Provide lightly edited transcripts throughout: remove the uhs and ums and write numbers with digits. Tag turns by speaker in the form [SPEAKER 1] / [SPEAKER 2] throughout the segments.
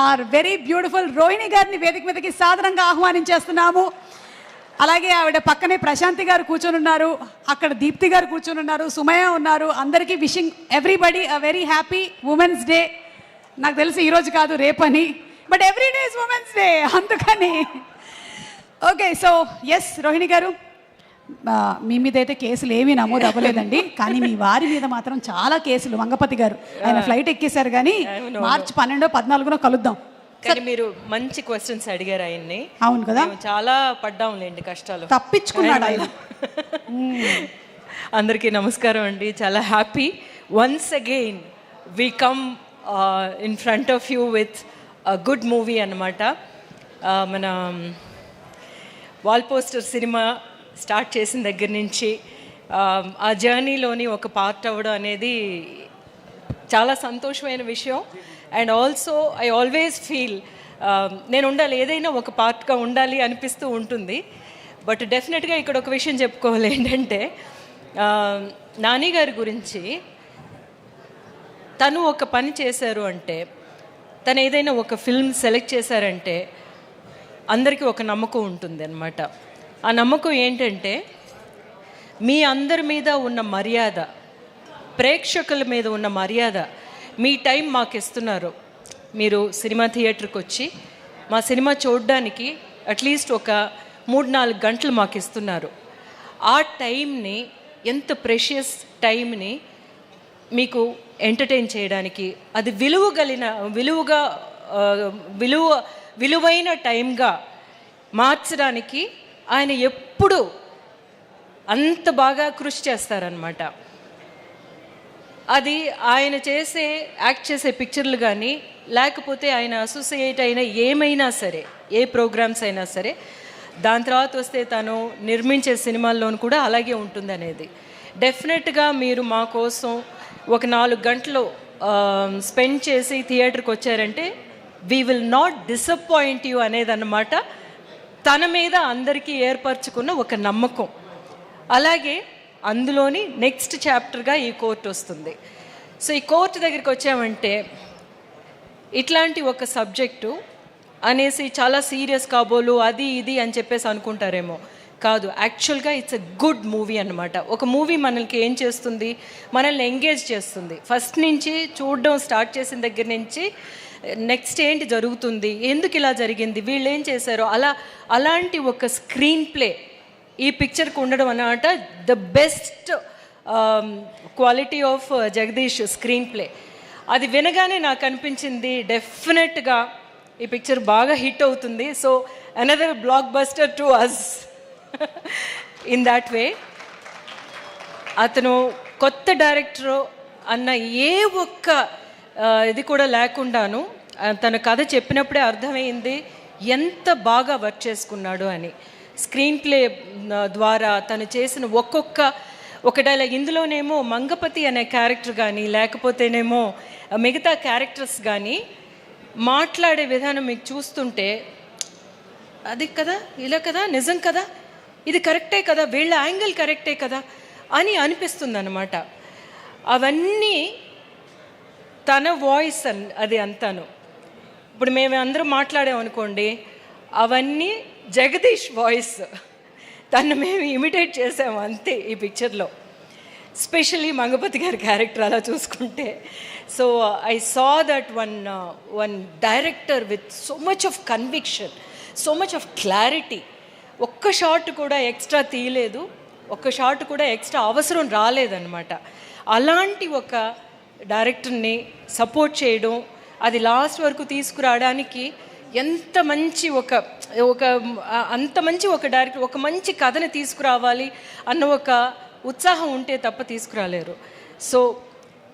[SPEAKER 1] Are very beautiful Rohini గారిని వేదిక మీదకి సాధారణంగా ఆహ్వానించేస్తున్నాము. అలాగే ఆవిడ పక్కనే ప్రశాంతి గారు కూర్చొని ఉన్నారు, అక్కడ దీప్తి గారు కూర్చొని ఉన్నారు, సుమయ ఉన్నారు. అందరికీ wishing everybody a very happy women's day. నాకు తెలిసి ఈరోజు కాదు రేపని, but every day is women's day, అందుకని. Okay, so yes Rohini garu, మీ మీద అయితే కేసులు ఏమీ నమోదు అవ్వలేదండి, కానీ మీ వారి మీద మాత్రం చాలా కేసులు. మంగపతి గారు ఆయన ఫ్లైట్ ఎక్కేశారు, కానీ మార్చి 12, 14 కలుద్దాం.
[SPEAKER 2] కానీ మీరు మంచి క్వశ్చన్స్ అడిగారు ఆయన్ని.
[SPEAKER 1] అవును కదా,
[SPEAKER 2] చాలా పడ్డాంలేండి కష్టాలు,
[SPEAKER 1] తప్పించుకున్నాడు ఆయన.
[SPEAKER 2] అందరికీ నమస్కారం అండి. చాలా happy once again we come in front of you with good movie అన్నమాట. మన వాల్ పోస్టర్ సినిమా స్టార్ట్ చేసిన దగ్గర నుంచి ఆ జర్నీలోని ఒక పార్ట్ అవ్వడం అనేది చాలా సంతోషమైన విషయం. And also I always feel నేను ఉండాలి, ఏదైనా ఒక పార్ట్గా ఉండాలి అనిపిస్తూ ఉంటుంది. బట్ డెఫినెట్గా ఇక్కడ ఒక విషయం చెప్పుకోవాలి ఏంటంటే, నాని గారి గురించి తను ఒక పని చేశారు అంటే, తను ఏదైనా ఒక ఫిల్మ్ సెలెక్ట్ చేశారంటే అందరికీ ఒక నమ్మకం ఉంటుంది అన్నమాట. ఆ నమ్మకం ఏంటంటే, మీ అందరి మీద ఉన్న మర్యాద, ప్రేక్షకుల మీద ఉన్న మర్యాద, మీ టైం మాకు ఇస్తున్నారు. మీరు సినిమా థియేటర్కి వచ్చి మా సినిమా చూడడానికి అట్లీస్ట్ ఒక 3-4 గంటలు మాకు ఇస్తున్నారు. ఆ టైంని, ఎంత ప్రెషియస్ టైంని మీకు ఎంటర్టైన్ చేయడానికి, అది విలువైన టైంగా మార్చడానికి ఆయన ఎప్పుడు అంత బాగా కృషి చేస్తారనమాట. అది ఆయన యాక్ట్ చేసే పిక్చర్లు కానీ, లేకపోతే ఆయన అసోసియేట్ అయిన ఏమైనా సరే, ఏ ప్రోగ్రామ్స్ అయినా సరే, దాని తర్వాత వస్తే తను నిర్మించే సినిమాల్లోనూ కూడా అలాగే ఉంటుంది అనేది. డెఫినెట్గా మీరు మా కోసం ఒక 4 గంటలు స్పెండ్ చేసి థియేటర్కి వచ్చారంటే we will not disappoint you అనేదన్నమాట తన మీద అందరికీ ఏర్పరచుకున్న ఒక నమ్మకం. అలాగే అందులోని నెక్స్ట్ చాప్టర్గా ఈ కోర్టు వస్తుంది. సో ఈ కోర్టు దగ్గరికి వచ్చామంటే, ఇట్లాంటి ఒక సబ్జెక్టు అనేసి చాలా సీరియస్ కాబోలు అది ఇది అని చెప్పేసి అనుకుంటారేమో. కాదు, యాక్చువల్గా ఇట్స్ ఎ గుడ్ మూవీ అన్నమాట. ఒక మూవీ మనల్ని ఏం చేస్తుంది, మనల్ని ఎంగేజ్ చేస్తుంది. ఫస్ట్ నుంచి చూడడం స్టార్ట్ చేసిన దగ్గర నుంచి నెక్స్ట్ ఏంటి జరుగుతుంది, ఎందుకు ఇలా జరిగింది, వీళ్ళు ఏం చేశారో, అలాంటి ఒక స్క్రీన్ ప్లే ఈ పిక్చర్కి ఉండడం అన్నమాట. The best quality of Jagadish screen play. అది వినగానే నాకు అనిపించింది డెఫినెట్గా ఈ పిక్చర్ బాగా హిట్ అవుతుంది. So another blockbuster to us in that way. అతను కొత్త డైరెక్టరు అన్న ఏ ఒక్క ఇది కూడా లేకుండాను తన కథ చెప్పినప్పుడే అర్థమైంది ఎంత బాగా వర్క్ చేసుకున్నాడు అని. స్క్రీన్ ప్లే ద్వారా తను చేసిన ఒక డైలాగ్, ఇందులోనేమో మంగపతి అనే క్యారెక్టర్ కానీ, లేకపోతేనేమో మిగతా క్యారెక్టర్స్ కానీ మాట్లాడే విధానం మీకు చూస్తుంటే, అది కదా, ఇలా కదా, నిజం కదా, ఇది కరెక్టే కదా, వీళ్ళ యాంగిల్ కరెక్టే కదా అని అనిపిస్తుంది అన్నమాట. అవన్నీ తన వాయిస్ అది అంతాను. ఇప్పుడు మేము అందరం మాట్లాడామనుకోండి, అవన్నీ జగదీష్ వాయిస్, తను మేము ఇమిటేట్ చేసాము అంతే ఈ పిక్చర్లో. స్పెషల్లీ మంగపతి గారి క్యారెక్టర్ అలా చూసుకుంటే. So I saw that one director with so much of conviction, so much of clarity. ఒక్క షాట్ కూడా ఎక్స్ట్రా తీయలేదు, ఒక్క షాట్ కూడా ఎక్స్ట్రా అవసరం రాలేదన్నమాట. అలాంటి ఒక డైరెక్టర్ని సపోర్ట్ చేయడం, అది లాస్ట్ వరకు తీసుకురావడానికి ఎంత మంచి అంత మంచి ఒక డైరెక్టర్, ఒక మంచి కథని తీసుకురావాలి అన్న ఒక ఉత్సాహం ఉంటే తప్ప తీసుకురాలేరు. So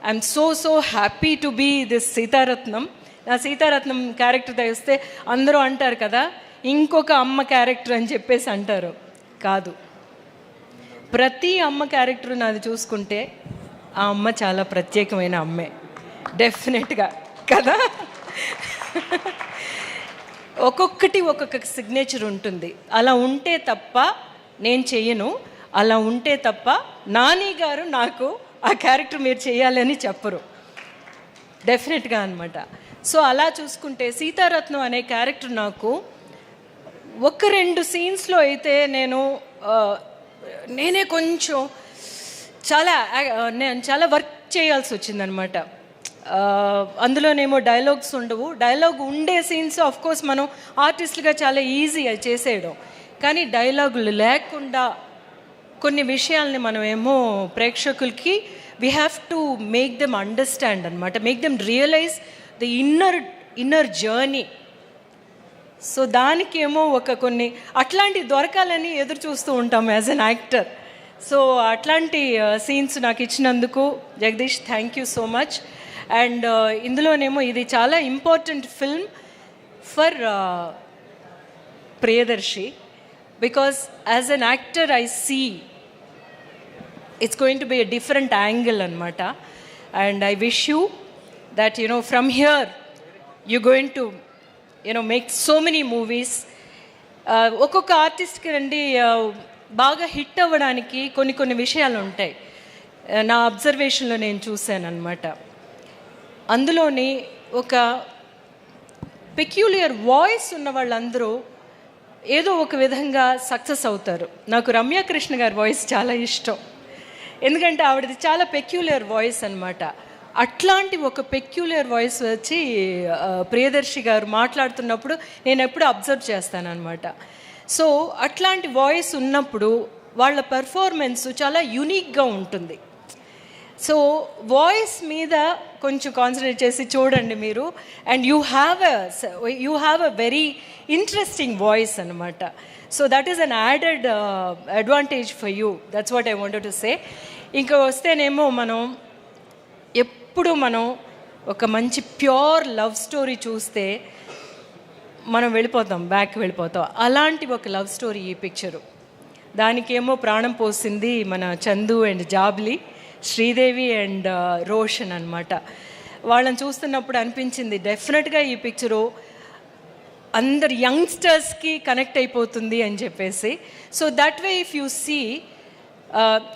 [SPEAKER 2] I'm so happy to be this Seetharatnam. నా సీతారత్నం క్యారెక్టర్ తెస్తే అందరూ అంటారు కదా, ఇంకొక అమ్మ క్యారెక్టర్ అని చెప్పేసి అంటారు. కాదు, ప్రతి అమ్మ క్యారెక్టర్ నాది చూసుకుంటే ఆ అమ్మ చాలా ప్రత్యేకమైన అమ్మే, డెఫినెట్గా కదా. ఒక్కొక్కటి ఒక్కొక్క సిగ్నేచర్ ఉంటుంది. అలా ఉంటే తప్ప నేను చెయ్యను, అలా ఉంటే తప్ప నాని గారు నాకు ఆ క్యారెక్టర్ మీరు చేయాలని చెప్పరు, డెఫినెట్గా అనమాట. సో అలా చూసుకుంటే సీతారత్నం అనే క్యారెక్టర్ నాకు 1-2 సీన్స్లో అయితే నేనే కొంచెం నేను చాలా వర్క్ చేయాల్సి వచ్చిందనమాట. అందులోనేమో డైలాగ్స్ ఉండవు. డైలాగ్ ఉండే సీన్స్ ఆఫ్కోర్స్ మనం ఆర్టిస్ట్గా చాలా ఈజీ అది చేసేయడం. కానీ డైలాగులు లేకుండా కొన్ని విషయాల్ని మనం ఏమో ప్రేక్షకులకి we have to make them understand అనమాట, make them realise the inner journey. So దానికేమో కొన్ని అట్లాంటి దొరకాలని ఎదురు చూస్తూ ఉంటాం యాజ్ అన్ యాక్టర్. సో అట్లాంటి సీన్స్ నాకు ఇచ్చినందుకు Jagadish thank you so much. And ఇందులోనేమో ఇది చాలా important film for Priyadarshi, because as an actor I see it's going to be a different angle anamata, and I wish you that from here you're going to make so many movies. ఒక్కొక్క ఆర్టిస్ట్కి రండి బాగా hit అవ్వడానికి కొన్ని విషయాలు ఉంటాయి. నా అబ్జర్వేషన్లో నేను చూశాను అనమాట. అందులోని ఒక పెక్యులియర్ వాయిస్ ఉన్న వాళ్ళందరూ ఏదో ఒక విధంగా సక్సెస్ అవుతారు. నాకు రమ్యకృష్ణ గారి వాయిస్ చాలా ఇష్టం, ఎందుకంటే ఆవిడది చాలా పెక్యులర్ వాయిస్ అనమాట. అట్లాంటి ఒక పెక్యులర్ వాయిస్ వచ్చి ప్రియదర్శి గారు మాట్లాడుతున్నప్పుడు నేను ఎప్పుడు అబ్జర్వ్ చేస్తానన్నమాట. సో అట్లాంటి వాయిస్ ఉన్నప్పుడు వాళ్ళ పెర్ఫార్మెన్స్ చాలా యూనిక్గా ఉంటుంది. సో వాయిస్ మీద కొంచెం కాన్సన్ట్రేట్ చేసి చూడండి మీరు, and you have a very interesting voice అనమాట. So that is an added advantage for you. That's what I wanted to say. ఇంకా వస్తేనేమో ఎప్పుడు మనం ఒక మంచి ప్యూర్ లవ్ స్టోరీ చూస్తే మనం బ్యాక్ వెళ్ళిపోతాం. అలాంటి ఒక లవ్ స్టోరీ ఈ పిక్చరు. దానికేమో ప్రాణం పోసింది మన చందు అండ్ జాబ్లీ, శ్రీదేవి అండ్ రోషన్ అనమాట. వాళ్ళని చూస్తున్నప్పుడు అనిపించింది డెఫినెట్గా ఈ పిక్చరు అందరు యంగ్స్టర్స్కి కనెక్ట్ అయిపోతుంది అని చెప్పేసి. So that way if you see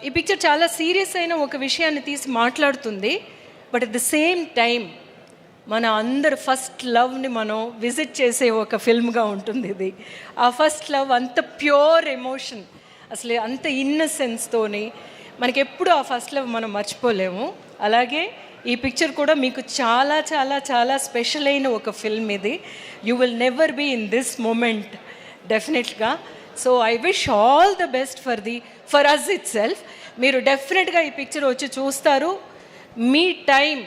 [SPEAKER 2] ఈ పిక్చర్ చాలా సీరియస్ అయిన ఒక విషయాన్ని తీసి మాట్లాడుతుంది, but at the same time మన అందరు ఫస్ట్ లవ్ని మనం విజిట్ చేసే ఒక ఫిల్మ్గా ఉంటుంది ఇది. ఆ ఫస్ట్ లవ్ అంత ప్యూర్ ఎమోషన్, అసలు అంత ఇన్నసెన్స్తోని మనకి ఎప్పుడు ఆ ఫస్ట్ లవ్ మనం మర్చిపోలేము. అలాగే ఈ పిక్చర్ కూడా మీకు చాలా చాలా చాలా స్పెషల్ అయిన ఒక ఫిల్మ్ ఇది. You will never be in this moment డెఫినెట్గా. So I wish all the best for us itself. మీరు డెఫినెట్గా ఈ పిక్చర్ వచ్చి చూస్తారు. మీ time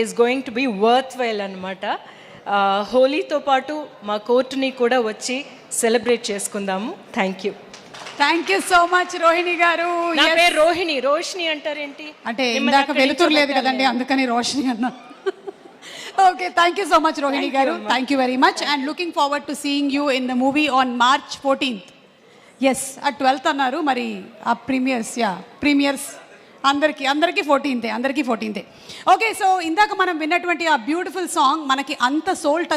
[SPEAKER 2] is going to be worthwhile అనమాట. హోలీతో పాటు మా కోర్టుని కూడా వచ్చి సెలబ్రేట్ చేసుకుందాము. Thank you
[SPEAKER 1] so much Rohini garu.
[SPEAKER 2] నా పేరు రోహిణి. రోషిని అంటారేంటి?
[SPEAKER 1] అంటే ఇందాక వెలుతురు లేదు కదండి, అందుకని రోషిని అన్నా. Okay, thank you so much Rohini garu. Thank you very much, and looking forward to seeing you in the movie on March 14th. Yes, ఆ 12th అన్నారు, మరి ఆ ప్రీమియర్స్ అందరికీ 14th. ఓకే, సో ఇందాక మనం విన్నటువంటి ఆ బ్యూటిఫుల్ సాంగ్ మనకి అంత సోల్